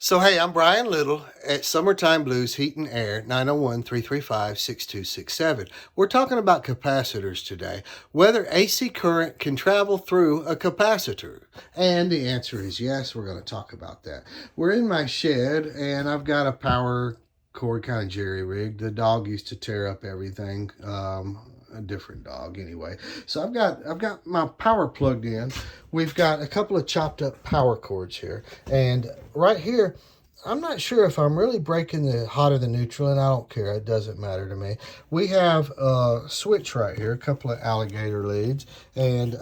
So, hey, I'm Brian Little at Summertime Blues Heat and Air, 901-335-6267. We're talking about capacitors today, whether AC current can travel through a capacitor. And the answer is yes, we're going to talk about that. We're in my shed, and I've got a power cord kind of jerry-rigged. The dog used to tear up everything. A different dog anyway. So I've got my power plugged in. We've got a couple of chopped up power cords here, and right here I'm not sure if I'm really breaking the hot or the neutral, and I don't care, it doesn't matter to me. We have a switch right here, a couple of alligator leads, and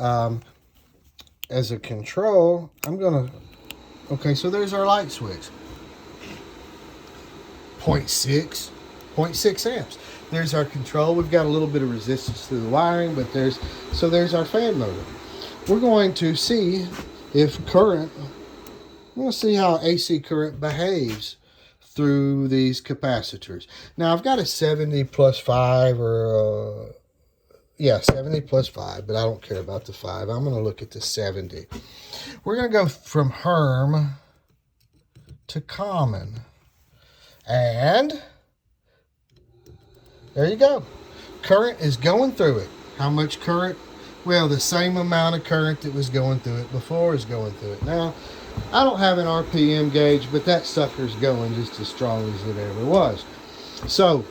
as a control okay, so there's our light switch, 0.6 amps. There's our control. We've got a little bit of resistance through the wiring, but there's our fan motor. We're going to see if current, we're going to see how AC current behaves through these capacitors. Now I've got a 70 plus 5 or 70 plus 5, but I don't care about the 5. I'm going to look at the 70. We're going to go from Herm to common. And there you go. Current is going through it. How much current? Well, the same amount of current that was going through it before is going through it. Now, I don't have an RPM gauge, but that sucker's going just as strong as it ever was. So,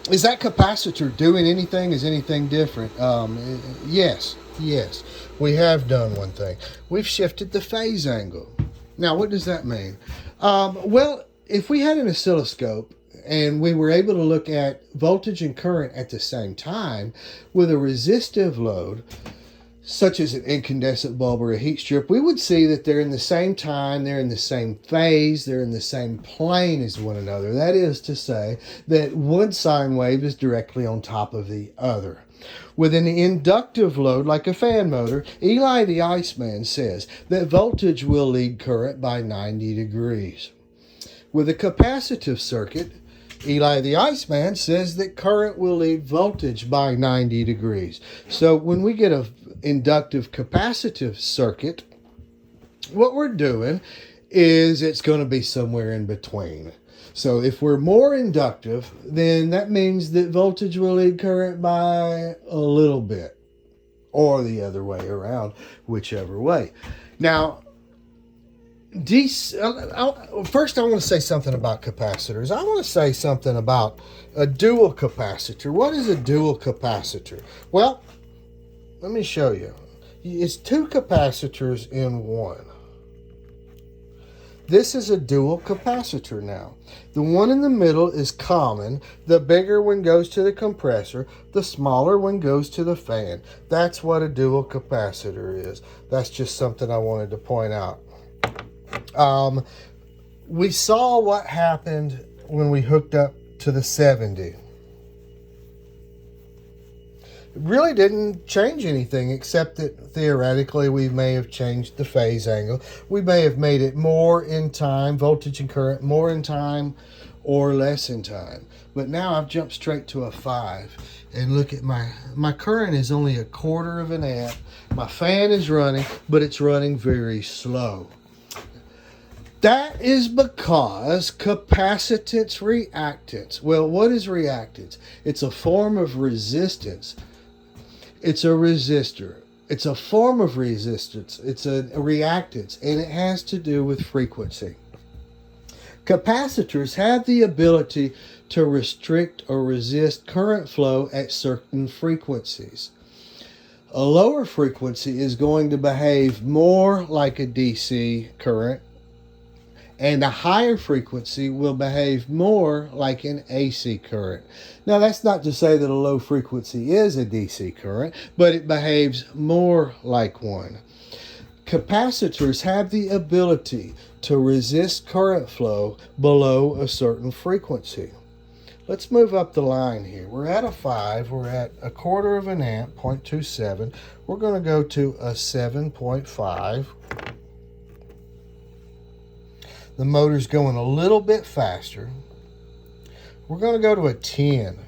is that capacitor doing anything? Is anything different? Yes. We have done one thing. We've shifted the phase angle. Now, what does that mean? Well, if we had an oscilloscope and we were able to look at voltage and current at the same time with a resistive load, such as an incandescent bulb or a heat strip, we would see that they're in the same time, they're in the same phase, they're in the same plane as one another. That is to say that one sine wave is directly on top of the other. With an inductive load like a fan motor, Eli the Iceman says that voltage will lead current by 90 degrees. With a capacitive circuit, Eli the Iceman says that current will lead voltage by 90 degrees. So when we get an inductive capacitive circuit, what we're doing is it's going to be somewhere in between. So if we're more inductive, then that means that voltage will lead current by a little bit, or the other way around, whichever way. Now, first I want to say something about capacitors. I want to say something about a dual capacitor. What is a dual capacitor? Well, let me show you. It's two capacitors in one. This is a dual capacitor now. The one in the middle is common. The bigger one goes to the compressor. The smaller one goes to the fan. That's what a dual capacitor is. That's just something I wanted to point out. We saw what happened when we hooked up to the 70. It really didn't change anything, except that theoretically we may have changed the phase angle. We may have made it more in time, voltage and current, more in time or less in time. But now I've jumped straight to a 5. And look at my current is only 1/4 of an amp. My fan is running, but it's running very slow. That is because capacitance reactance. Well, what is reactance? It's a form of resistance. It's a resistor. It's a form of resistance. It's a reactance, and it has to do with frequency. Capacitors have the ability to restrict or resist current flow at certain frequencies. A lower frequency is going to behave more like a DC current, and a higher frequency will behave more like an AC current. Now, that's not to say that a low frequency is a DC current, but it behaves more like one. Capacitors have the ability to resist current flow below a certain frequency. Let's move up the line here. We're at a 5. We're at 1/4 of an amp, 0.27. We're going to go to a 7.5. The motor's going a little bit faster. We're going to go to a 10.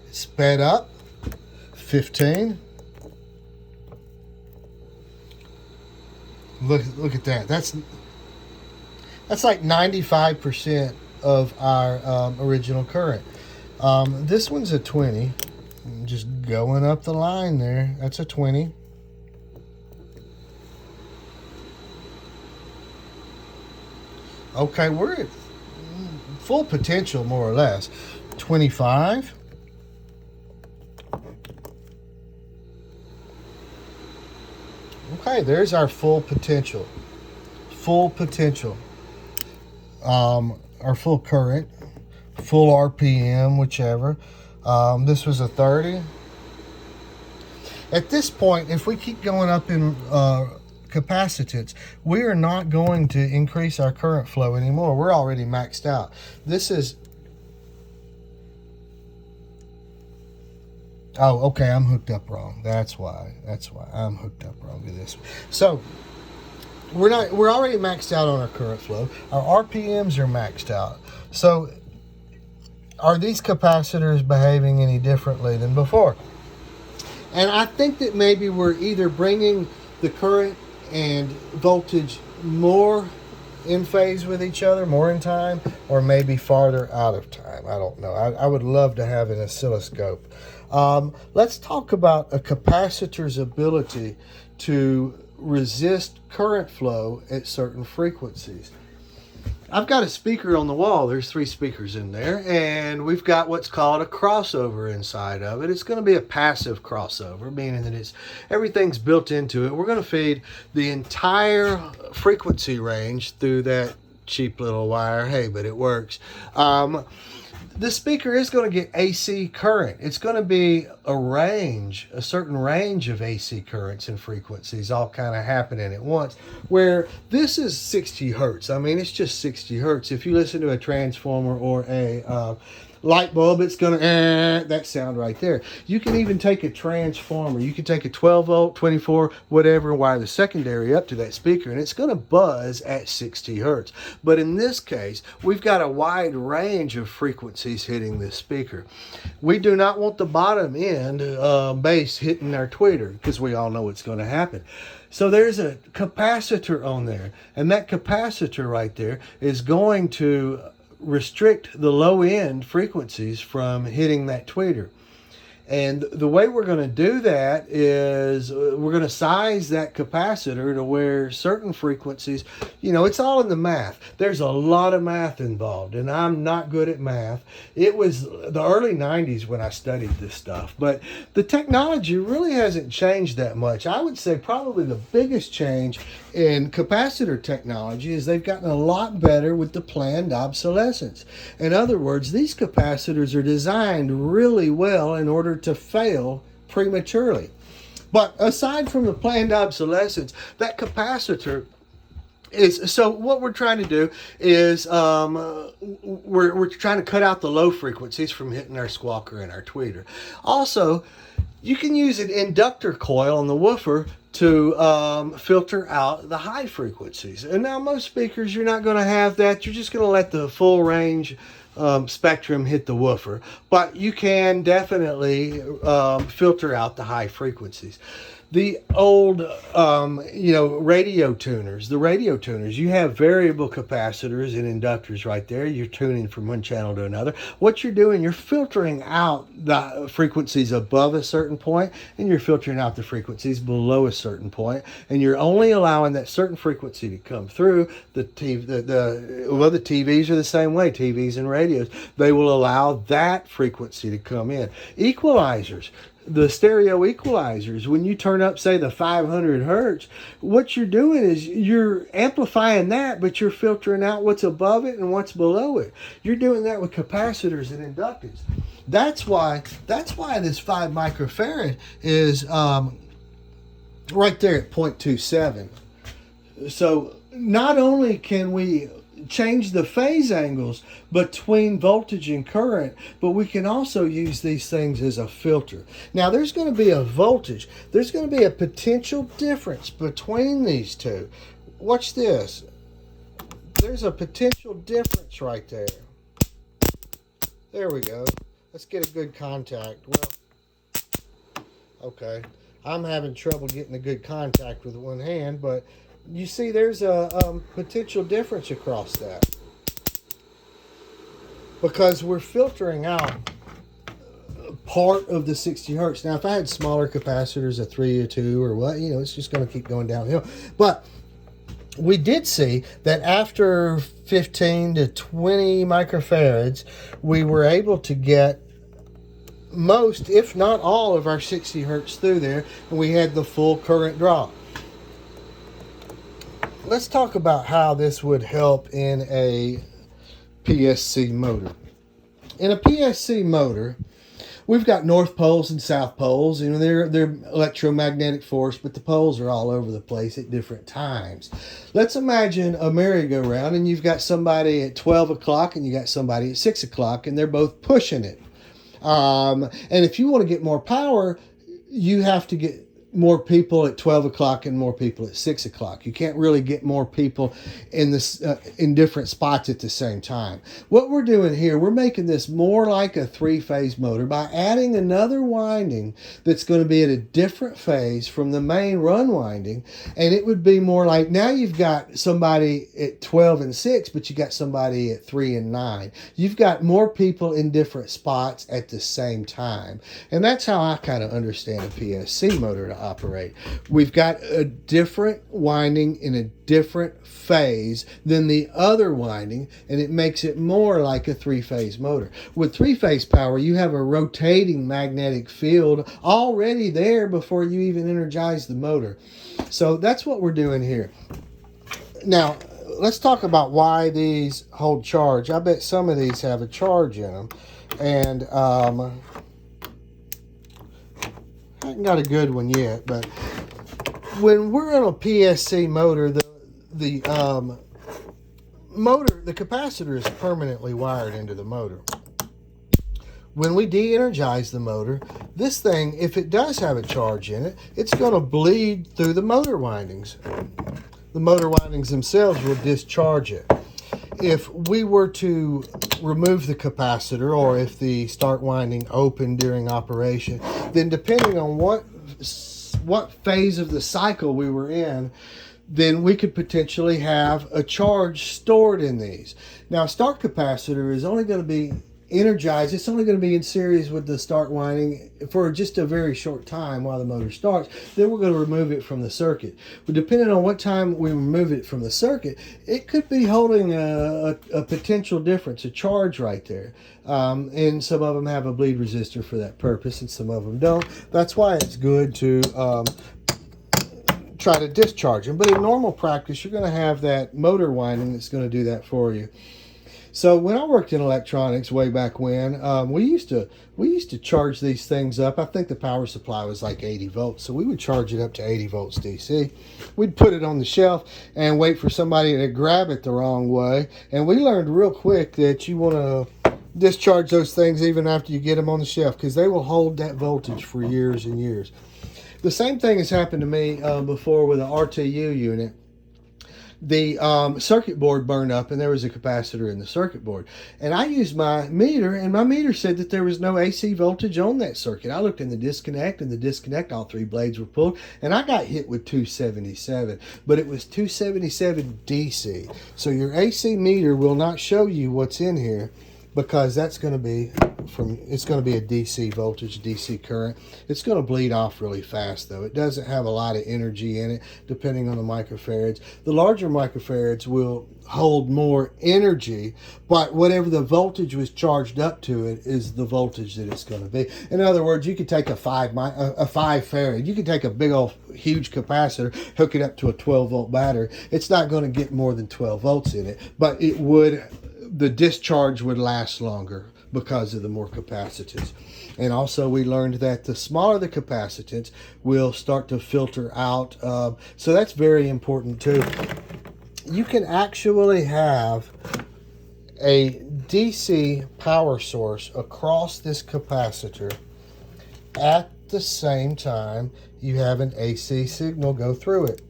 It's sped up. 15. Look at that. That's like 95% of our original current. This one's a 20. Just going up the line there. That's a 20. Okay, we're at full potential, more or less. 25. Okay, there's our full potential. Full potential. Our full current, full RPM, whichever. This was a 30. At this point, if we keep going up in capacitance, we are not going to increase our current flow anymore. We're already maxed out. This is... Oh, okay, I'm hooked up wrong. That's why I'm hooked up wrong to this. So we're already maxed out on our current flow. Our RPMs are maxed out. So are these capacitors behaving any differently than before? And I think that maybe we're either bringing the current and voltage more in phase with each other, more in time, or maybe farther out of time. I don't know. I would love to have an oscilloscope. Let's talk about a capacitor's ability to resist current flow at certain frequencies. I've got a speaker on the wall. There's 3 speakers in there, and we've got what's called a crossover inside of it. It's going to be a passive crossover, meaning that everything's built into it. We're going to feed the entire frequency range through that cheap little wire. Hey, but it works. The speaker is going to get AC current. It's going to be a certain range of AC currents and frequencies all kind of happening at once, where this is 60 hertz. I mean, it's just 60 hertz. If you listen to a transformer or a light bulb, it's going to that sound right there. You can even take a transformer. You can take a 12 volt, 24, whatever, and wire the secondary up to that speaker, and it's going to buzz at 60 hertz. But in this case, we've got a wide range of frequencies hitting this speaker. We do not want the bottom end bass hitting our tweeter, because we all know what's going to happen. So there's a capacitor on there, and that capacitor right there is going to restrict the low end frequencies from hitting that tweeter. And the way we're going to do that is we're going to size that capacitor to where certain frequencies, it's all in the math. There's a lot of math involved, and I'm not good at math. It was the early 90s when I studied this stuff, but the technology really hasn't changed that much. I would say probably the biggest change in capacitor technology is they've gotten a lot better with the planned obsolescence. In other words, these capacitors are designed really well in order to fail prematurely. But aside from the planned obsolescence, that capacitor is... So what we're trying to do is we're trying to cut out the low frequencies from hitting our squawker and our tweeter. Also, you can use an inductor coil on the woofer to filter out the high frequencies. And now most speakers, you're not going to have that. You're just going to let the full range spectrum hit the woofer. But you can definitely filter out the high frequencies. The old, radio tuners, you have variable capacitors and inductors right there. You're tuning from one channel to another. What you're doing, you're filtering out the frequencies above a certain point, and you're filtering out the frequencies below a certain point, and you're only allowing that certain frequency to come through. The TVs are the same way, TVs and radios. They will allow that frequency to come in. Equalizers. The stereo equalizers, when you turn up, say, the 500 hertz, what you're doing is you're amplifying that, but you're filtering out what's above it and what's below it. You're doing that with capacitors and inductors. That's why this 5 microfarad is right there at 0.27. So not only can we change the phase angles between voltage and current, but we can also use these things as a filter. Now there's going to be a voltage, there's going to be a potential difference between these two. Watch this. There's a potential difference right there. There we go. Let's get a good contact. Well, okay, I'm having trouble getting a good contact with one hand, but You see there's a potential difference across that, because we're filtering out part of the 60 hertz. Now, if I had smaller capacitors, a 3 or 2 or what, it's just going to keep going downhill. But we did see that after 15 to 20 microfarads, we were able to get most, if not all, of our 60 hertz through there, and we had the full current draw. Let's talk about how this would help in a PSC motor. In a PSC motor, we've got north poles and south poles. They're electromagnetic force, but the poles are all over the place at different times. Let's imagine a merry-go-round, and you've got somebody at 12 o'clock and you got somebody at 6 o'clock, and they're both pushing it. And if you want to get more power, you have to get more people at 12 o'clock and more people at 6 o'clock. You can't really get more people in this in different spots at the same time. What we're doing here, we're making this more like a three-phase motor by adding another winding that's going to be at a different phase from the main run winding, and it would be more like, now you've got somebody at 12 and 6, but you got somebody at 3 and 9. You've got more people in different spots at the same time, and that's how I kind of understand a PSC motor to operate. We've got a different winding in a different phase than the other winding, and it makes it more like a three-phase motor. With three-phase power, you have a rotating magnetic field already there before you even energize the motor. So that's what we're doing here. Now, let's talk about why these hold charge. I bet some of these have a charge in them, and I haven't got a good one yet, but when we're on a PSC motor, the motor, the capacitor is permanently wired into the motor. When we de-energize the motor, this thing, if it does have a charge in it, it's going to bleed through the motor windings. The motor windings themselves will discharge it. If we were to remove the capacitor, or if the start winding opened during operation, then depending on what phase of the cycle we were in, then we could potentially have a charge stored in these. Now, a start capacitor is only going to be energized. It's only going to be in series with the start winding for just a very short time while the motor starts. Then we're going to remove it from the circuit. But depending on what time we remove it from the circuit, it could be holding a potential difference, a charge right there. And some of them have a bleed resistor for that purpose, and some of them don't. That's why it's good to try to discharge them. But in normal practice, you're going to have that motor winding that's going to do that for you. So when I worked in electronics way back when, we used to charge these things up. I think the power supply was like 80 volts, so we would charge it up to 80 volts DC. We'd put it on the shelf and wait for somebody to grab it the wrong way. And we learned real quick that you want to discharge those things even after you get them on the shelf, because they will hold that voltage for years and years. The same thing has happened to me before with an RTU unit. The circuit board burned up, and there was a capacitor in the circuit board. And I used my meter, and my meter said that there was no AC voltage on that circuit. I looked in the disconnect, and the disconnect, all three blades were pulled, and I got hit with 277. But it was 277 DC. So your AC meter will not show you what's in here, because that's going to be it's going to be a DC voltage, DC current. It's going to bleed off really fast, though. It doesn't have a lot of energy in it, depending on the microfarads. The larger microfarads will hold more energy, but whatever the voltage was charged up to it is the voltage that it's going to be. In other words, you could take a 5 farad. You could take a big old huge capacitor, hook it up to a 12 volt battery. It's not going to get more than 12 volts in it, but it would. The discharge would last longer because of the more capacitance. And also we learned that the smaller the capacitance will start to filter out. So that's very important too. You can actually have a DC power source across this capacitor at the same time you have an AC signal go through it.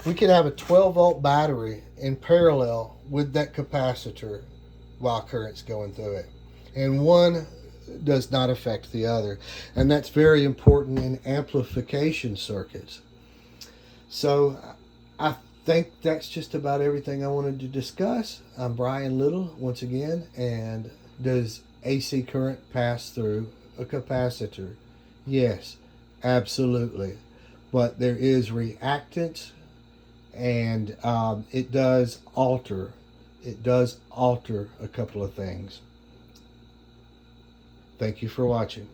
We could have a 12 volt battery in parallel with that capacitor while current's going through it. And one does not affect the other. And that's very important in amplification circuits. So I think that's just about everything I wanted to discuss. I'm Brian Little once again, and does AC current pass through a capacitor? Yes, absolutely. But there is reactance, and it does alter. It does alter a couple of things. Thank you for watching.